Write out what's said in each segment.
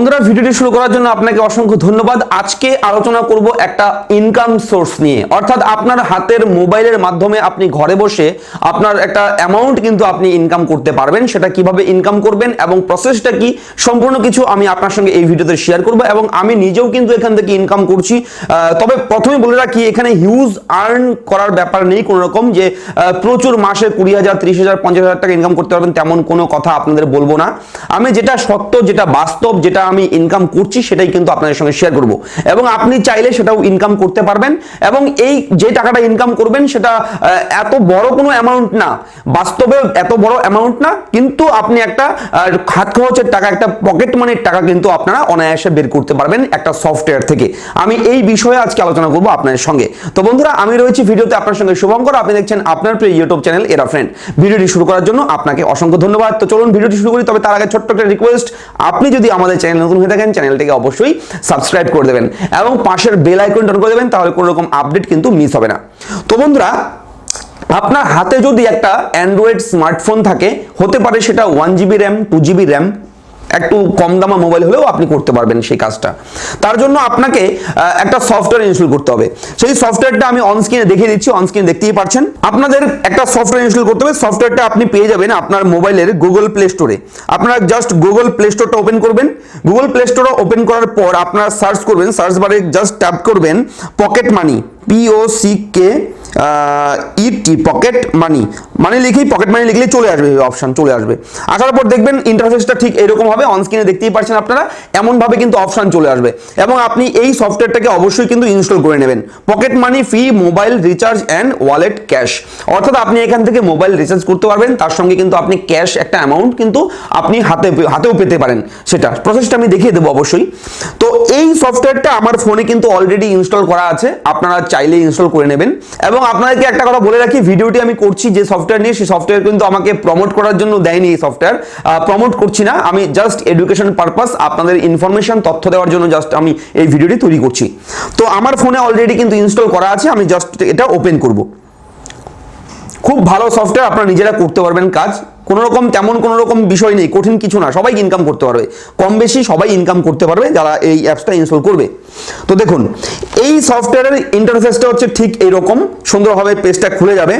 বন্ধুরা, ভিডিওটি শুরু করার জন্য আপনাকে অসংখ্য ধন্যবাদ। আজকে আলোচনা করব একটা ইনকাম সোর্স নিয়ে, অর্থাৎ আপনার হাতের মোবাইলের মাধ্যমে আপনি ঘরে বসে আপনার একটা অ্যামাউন্ট কিন্তু আপনি ইনকাম করতে পারবেন। সেটা কিভাবে ইনকাম করবেন এবং প্রসেসটা কি, সম্পূর্ণ কিছু আমি আপনার সঙ্গে এই ভিডিওতে শেয়ার করব এবং আমি নিজেও কিন্তু এখান থেকে ইনকাম করছি। তবে প্রথমে বলে রাখি, এখানে হিউজ আর্ন করার ব্যাপার নেই কোনো রকম, যে প্রচুর মাসে 20,000, 30,000, 50,000 টাকা ইনকাম করতে পারবেন তেমন কোনো কথা আপনাদের বলবো না। আমি যেটা সত্য, যেটা বাস্তব, যেটা আমি ইনকাম করছি সেটাই কিন্তু আপনাদের সঙ্গে শেয়ার করব এবং আপনি চাইলে সেটাও ইনকাম করতে পারবেন। এবং এই যে টাকাটা ইনকাম করবেন সেটা এত বড় কোনো অ্যামাউন্ট না, বাস্তবে এত বড় অ্যামাউন্ট না, কিন্তু আপনি একটা হাত খরচের টাকা, একটা পকেট মানির টাকা কিন্তু আপনারা অনায়াসে বের করতে পারবেন একটা সফটওয়্যার থেকে। আমি এই বিষয়ে আজকে আলোচনা করব আপনাদের সঙ্গে। তো বন্ধুরা, আমি রয়েছি ভিডিওতে আপনার সঙ্গে শুভঙ্কর, আপনি দেখছেন আপনার প্রিয় ইউটিউব চ্যানেল এরা ফ্রেন্ড। ভিডিওটি শুরু করার জন্য আপনাকে অসংখ্য ধন্যবাদ। তো চলুন ভিডিওটি শুরু করি। তবে তার আগে ছোট্ট একটা রিকোয়েস্ট, আপনি যদি আমাদের চ্যানেল নতুন হয়ে থাকেন চ্যানেলটিকে অবশ্যই সাবস্ক্রাইব করে দেবেন এবং পাশের বেল আইকনটা অন করে দেবেন, তাহলে কোনো রকম আপডেট কিন্তু মিস হবে না। তো বন্ধুরা, আপনার হাতে যদি একটা অ্যান্ড্রয়েড স্মার্টফোন থাকে, হতে পারে সেটা 1 GB র্যাম, 2 GB র্যাম, একটু কম দামা মোবাইল হলেও আপনি করতে পারবেন সেই কাজটা। তার জন্য আপনাকে একটা সফটওয়্যার ইনস্টল করতে হবে। সেই সফটওয়্যারটা আমি অন স্ক্রিনে দেখিয়ে দিচ্ছি, অন স্ক্রিনে দেখতেই পাচ্ছেন। আপনাদের একটা সফটওয়্যার ইনস্টল করতে হবে। সফটওয়্যারটা আপনি পেয়ে যাবেন আপনার মোবাইলের গুগল প্লে স্টোরে। আপনারা জাস্ট গুগল প্লে স্টোরটা ওপেন করবেন। গুগল প্লে স্টোরটা ওপেন করার পর আপনারা সার্চ করবেন, সার্চ বারে জাস্ট ট্যাপ করবেন pocket money, POCKET, pocket money, মানে লিখেই পকেট মানি লিখলেই চলে আসবে, অপশন চলে আসবে। আসার পর দেখবেন ইন্টারফেসটা ঠিক এরকম হবে, অন স্ক্রিনে দেখতেই পাচ্ছেন আপনারা, এমন ভাবে কিন্তু অপশন চলে আসবে এবং আপনি এই সফটওয়্যারটাকে অবশ্যই কিন্তু ইনস্টল করে নেবেন। Pocket money free mobile recharge and wallet cash, অর্থাৎ আপনি এখান থেকে মোবাইল রিচার্জ করতে পারবেন, তার সঙ্গে কিন্তু আপনি ক্যাশ একটা অ্যামাউন্ট কিন্তু আপনি হাতেও পেতে পারেন। সেটা প্রসেসটা আমি দেখিয়ে দেবো অবশ্যই। তো এই সফটওয়্যারটা আমার ফোনে কিন্তু অলরেডি ইনস্টল করা আছে, আপনারা চাইলে ইনস্টল করে নেবেন। এবং আপনাদেরকে একটা কথা বলে রাখি, ভিডিওটি আমি করছি যে সফটওয়্যার নিয়ে, সেই সফটওয়্যার কিন্তু আমাকে প্রমোট করার জন্য দেয়নি। এই সফটওয়্যার প্রমোট করছি না, আমি জাস্ট এডুকেশন পারপাস, আপনাদের ইনফরমেশন, তথ্য দেওয়ার জন্য জাস্ট আমি এই ভিডিওটি তৈরি করছি। তো আমার ফোনে অলরেডি কিন্তু ইনস্টল করা আছে, আমি জাস্ট এটা ওপেন করব। খুব ভালো সফটওয়্যার, আপনারা নিজেরা করতে পারবেন কাজ, তেমন কোনো রকম বিষয় নেই, কঠিন কিছু না, সবাই ইনকাম করতে পারবে, কম বেশি সবাই ইনকাম করতে পারবে যারা এই অ্যাপসটা ইনস্টল করবে। তো দেখুন, এই সফটওয়্যারের ইন্টারফেসটা হচ্ছে ঠিক এইরকম, সুন্দরভাবে পেজটা খুলে যাবে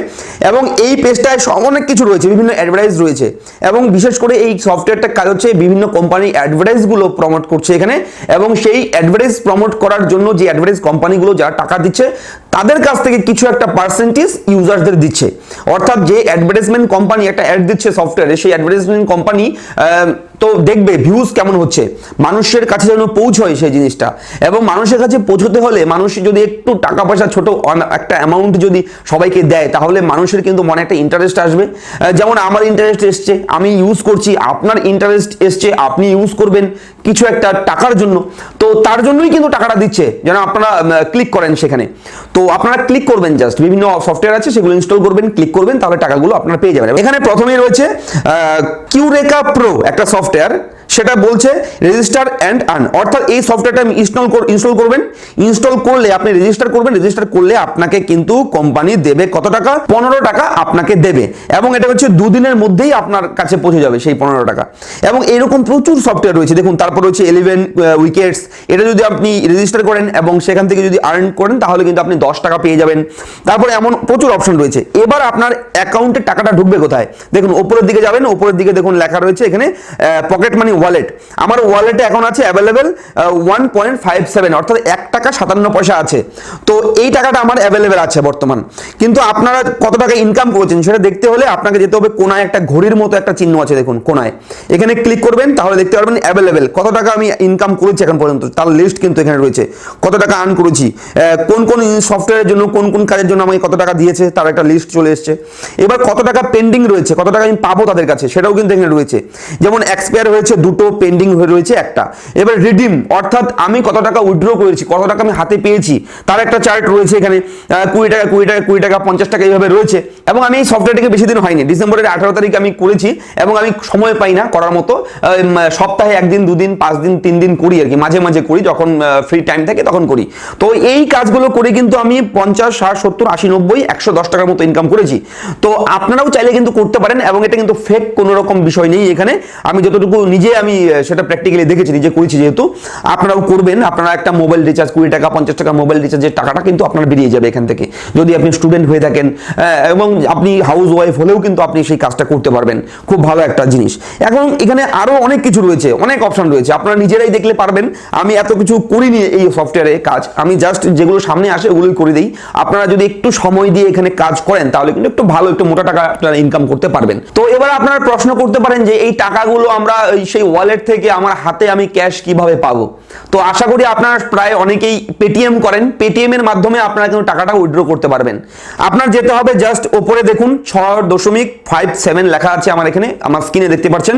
এবং এই পেজটায় অনেক কিছু রয়েছে, বিভিন্ন অ্যাডভার্টাইজ রয়েছে এবং বিশেষ করে এই সফটওয়্যারটার কাজ হচ্ছে বিভিন্ন কোম্পানির অ্যাডভার্টাইজগুলো প্রমোট করছে এখানে, এবং সেই অ্যাডভার্টাইজ প্রমোট করার জন্য যে অ্যাডভার্টাইজ কোম্পানিগুলো যারা টাকা দিচ্ছে তাদের কাছ থেকে কিছু একটা পার্সেন্টেজ ইউজারদের দিচ্ছে। অর্থাৎ যে অ্যাডভার্টাইজমেন্ট কোম্পানি একটা অ্যাড দিচ্ছে সফটওয়্যারে, সেই অ্যাডভার্টাইজমেন্ট কোম্পানি তো দেখবে ভিউজ কেমন হচ্ছে, মানুষের কাছে যেন পৌঁছয় সেই জিনিসটা। এবং মানুষের কাছে পৌঁছতে হলে মানুষ যদি একটু টাকা পয়সা ছোট একটা অ্যামাউন্ট যদি সবাইকে দেয়, তাহলে মানুষের কিন্তু মনে একটা ইন্টারেস্ট আসবে। যেমন আমার ইন্টারেস্ট এসছে, আমি ইউজ করছি, আপনার ইন্টারেস্ট এসছে, আপনি ইউজ করবেন কিছু একটা টাকার জন্য। তো তার জন্যই কিন্তু টাকাটা দিচ্ছে, যেন আপনারা ক্লিক করেন সেখানে। তো আপনারা ক্লিক করবেন, জাস্ট বিভিন্ন সফটওয়্যার আছে সেগুলো ইনস্টল করবেন, ক্লিক করবেন, তাহলে টাকাগুলো আপনারা পেয়ে যাবেন। এখানে প্রথমেই রয়েছে কিউরেকা প্রো একটা সফটওয়্যার, সেটা বলছে রেজিস্টার অ্যান্ড আর্ন, অর্থাৎ এই সফটওয়্যারটা আমি ইনস্টল করবেন। ইনস্টল করলে আপনি রেজিস্টার করবেন, রেজিস্টার করলে আপনাকে কিন্তু কোম্পানি দেবে কত টাকা, 15 টাকা আপনাকে দেবে এবং এটা হচ্ছে 2 দিনের মধ্যেই আপনার কাছে পৌঁছে যাবে সেই 15 টাকা। এবং এরকম প্রচুর সফটওয়্যার রয়েছে, দেখুন তারপর রয়েছে 11 উইকেটস, এটা যদি আপনি রেজিস্টার করেন এবং সেখান থেকে যদি আর্ন করেন তাহলে কিন্তু আপনি 10 টাকা পেয়ে যাবেন। তারপরে এমন প্রচুর অপশন রয়েছে। এবার আপনার অ্যাকাউন্টে টাকাটা ঢুকবে কোথায়, দেখুন উপরের দিকে যাবেন, উপরের দিকে দেখুন লেখা রয়েছে এখানে পকেট মানি ওয়ালেট। আমার ওয়ালেটে এখন আছে অ্যাভেলেবেল 1.57, অর্থাৎ 1 টাকা 57 পয়সা আছে। তো এই টাকাটা আমার অ্যাভেলেবেল আছে বর্তমান। কিন্তু আপনারা কত টাকা ইনকাম করেছেন সেটা দেখতে হলে আপনাকে যেতে হবে কোনায়, একটা ঘড়ির মতো একটা চিহ্ন আছে দেখুন কোনায়, এখানে ক্লিক করবেন, তাহলে দেখতে পারবেন অ্যাভেলেবেল কত টাকা আমি ইনকাম করেছি এখন পর্যন্ত, তার লিস্ট কিন্তু এখানে রয়েছে, কত টাকা আর্ন করেছি, কোন কোন সফটওয়্যারের জন্য কোন কোন কাজের জন্য আমাকে কত টাকা দিয়েছে তার একটা লিস্ট চলে এসছে। এবার কত টাকা পেন্ডিং রয়েছে, কত টাকা আমি পাবো তাদের কাছে, সেটাও কিন্তু এখানে রয়েছে। যেমন এক্সপায়ার হয়েছে 2টো, পেন্ডিং হয়ে রয়েছে একটা। এবার রিডিম, অর্থাৎ আমি কত টাকা উইথড্র করেছি, কত টাকা আমি হাতে পেয়েছি তার একটা চার্ট রয়েছে এখানে, 20 টাকা 20 টাকা 20 টাকা 50 টাকা এইভাবে রয়েছে। এবং আমি এই সফটওয়্যারটিকে বেশি দিন হয়নি, ডিসেম্বরের 18 তারিখে আমি করেছি এবং আমি সময় পাই না করার মতো, সপ্তাহে 1 দিন 2 দিন 5 দিন 3 দিন করি আর কি, মাঝে মাঝে করি, যখন ফ্রি টাইম থাকে তখন করি। তো এই কাজগুলো করে কিন্তু আমি 50, 60, 70, 80, 90, 110 টাকার মতো ইনকাম করেছি। তো আপনারাও চাইলে কিন্তু করতে পারেন এবং এটা কিন্তু ফেক কোনো রকম বিষয় নেই। এখানে আমি যতটুকু যতটুকু নিজে আমি সেটা প্র্যাকটিক্যালি দেখেছি, নিজে করেছি যেহেতু, আপনারাও করবেন। আপনারা একটা মোবাইল রিচার্জ 20 টাকা 50 টাকা মোবাইল রিচার্জের টাকাটা কিন্তু আপনার বেরিয়ে যাবে এখান থেকে, যদি আপনি স্টুডেন্ট হয়ে থাকেন, এবং আপনি হাউস ওয়াইফ হলেও কিন্তু আপনি সেই কাজটা করতে পারবেন। খুব ভালো একটা জিনিস। এখন এখানে আরো অনেক কিছু রয়েছে, অনেক অপশন রয়েছে, আপনারা নিজেরাই দেখলে পারবেন। আমি এত কিছু করিনি এই সফটওয়্যারে কাজ, আমি জাস্ট যেগুলো সামনে আসে ওগুলোই করে দিই। আপনারা যদি একটু সময় দিয়ে এখানে কাজ করেন তাহলে কিন্তু একটু ভালো, একটু মোটা টাকা আপনারা ইনকাম করতে পারবেন। তো এবার আপনারা প্রশ্ন করতে পারেন যে এই টাকাগুলো আমরা সেই ওয়ালেট থেকে আমার হাতে আমি ক্যাশ কিভাবে পাবো? তো আশা করি আপনারা প্রায় অনেকেই পেটিএম করেন, পেটিএম এর মাধ্যমে আপনারা কিন্তু টাকাটা উইথড্র করতে পারবেন। আপনার যেতে হবে জাস্ট ওপরে দেখুন 6.57 লেখা আছে আমার এখানে, আমার স্ক্রিনে দেখতে পাচ্ছেন।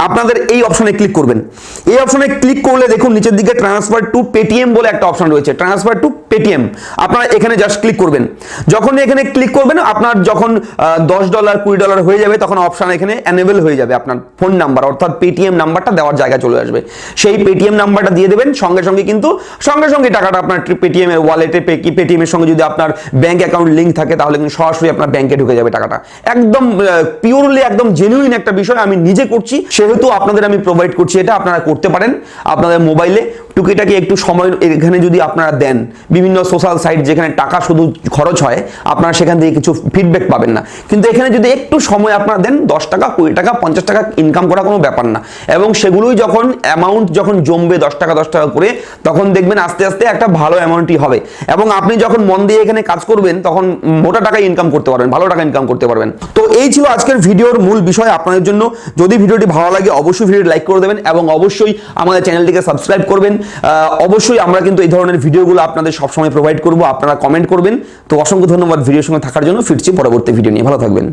আপনাদের এই অপশনে ক্লিক করবেন। এই অপশনে ক্লিক করলে দেখুন নিচের দিকে ট্রান্সফার টু পেটিএম বলে একটা অপশন রয়েছে, ট্রান্সফার টু পেটিএম। আপনারা এখানে জাস্ট ক্লিক করবেন। যখন এখানে ক্লিক করবেন, আপনার যখন $10 $20 হয়ে যাবে তখন অপশন এখানে এনেবল হয়ে যাবে। আপনার ফোন নাম্বার অর্থাৎ পেটিএম নাম্বারটা দেওয়ার জায়গায় চলে আসবে। সেই পেটিএম নাম্বারটা দিয়ে দেবেন, সঙ্গে সঙ্গে কিন্তু সঙ্গে সঙ্গে টাকাটা আপনার পেটিএম এর ওয়ালেটে, পেটিএম এর সঙ্গে যদি আপনার ব্যাংক অ্যাকাউন্ট লিংক থাকে তাহলে কিন্তু সরাসরি আপনার ব্যাংকে ঢুকে যাবে টাকাটা। একদম পিওরলি একদম জেনুইন একটা বিষয়, আমি নিজে করছি সেহেতু আপনাদের আমি প্রোভাইড করছি। এটা আপনারা করতে পারেন আপনাদের মোবাইলে। টুকিটাকি একটু সময় এখানে যদি আপনারা দেন, বিভিন্ন সোশ্যাল সাইট যেখানে টাকা শুধু খরচ হয় আপনারা সেখান থেকে কিছু ফিডব্যাক পাবেন না, কিন্তু এখানে যদি একটু সময় আপনারা দেন 10 টাকা 20 টাকা 50 টাকা ইনকাম করা কোনো ব্যাপার না। এবং সেগুলোই যখন অ্যামাউন্ট যখন জমবে 10 টাকা 10 টাকা করে, তখন দেখবেন আস্তে আস্তে একটা ভালো অ্যামাউন্টই হবে। এবং আপনি যখন মন দিয়ে এখানে কাজ করবেন তখন মোটা টাকা ইনকাম করতে পারবেন, ভালো টাকা ইনকাম করতে পারবেন। তো এই ছিল আজকের ভিডিওর মূল বিষয় আপনাদের জন্য। যদি ভিডিওটি ভালো লাগে অবশ্যই ভিডিওটি লাইক করে দেবেন এবং অবশ্যই আমাদের চ্যানেলটিকে সাবস্ক্রাইব করবেন। অবশ্যই আমরা কিন্তু এই ধরনের ভিডিওগুলো আপনাদের সবসময় প্রোভাইড করব, আপনারা কমেন্ট করবেন। তো অসংখ্য ধন্যবাদ ভিডিওর সঙ্গে থাকার জন্য। ফিরছি পরবর্তী ভিডিও নিয়ে, ভালো থাকবেন।